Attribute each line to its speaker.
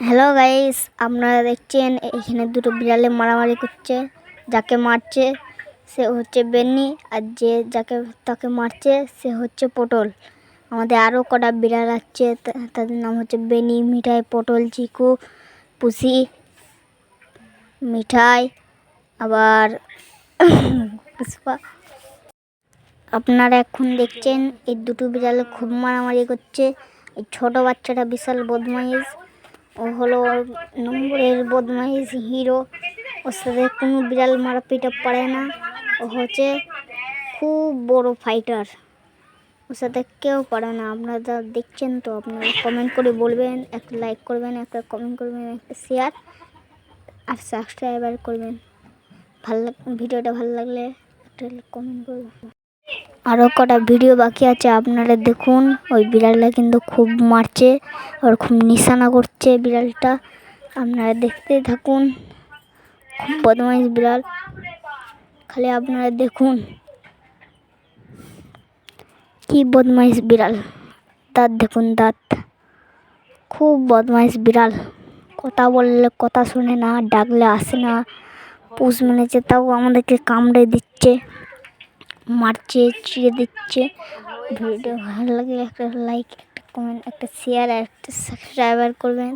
Speaker 1: Hello guys, আপনারা দেখছেন এখানে দুটো বিড়ালে মারামারি করছে। যাকে মারছে সে হচ্ছে বেনি, আর যাকে তাকে মারছে সে হচ্ছে পটল। আমাদের আরও কটা বিড়াল আছে, তাদের নাম হচ্ছে বেনি, মিঠাই, পটল, চিকু, পুষি, মিঠাই, আবার পুষ্পা। আপনারা এখন দেখছেন এই দুটো বিড়ালে খুব মারামারি করছে। এই ছোট বাচ্চাটা বিশাল বদমাইশ, ও হলো নম্বরের বদমাইশ হিরো। ওর সাথে কোনো বিড়াল মারাপিটা পারে না। ও হচ্ছে খুব বড় ফাইটার, ওর সাথে কেউ পারে না। আপনারা দেখছেন তো, আপনারা কমেন্ট করে বলবেন, একটা লাইক করবেন, একটা কমেন্ট করবেন, একটা শেয়ার আর সাবস্ক্রাইবার করবেন। ভিডিওটা ভালো লাগলে একটা কমেন্ট করবেন। আরও কটা ভিডিও বাকি আছে, আপনারা দেখুন। ওই বিড়ালটা কিন্তু খুব মারছে আর খুব নিশানা করছে বিড়ালটা, আপনারা দেখতে থাকুন। খুব বদমাইশ বিড়াল, খালি আপনারা দেখুন কি বদমাইশ বিড়াল। দাঁত দেখুন, দাঁত। খুব বদমাইশ বিড়াল, কথা বললে কথা শোনে না, ডাকলে আসে না। পুষ মেনেছে তাও আমাদেরকে কামড়ে দিচ্ছে, মারছে, চিড়ে দিচ্ছে। ভিডিও ভালো লাগলে একটা লাইক, একটা কমেন্ট, একটা শেয়ার আর একটা সাবস্ক্রাইবার করবেন।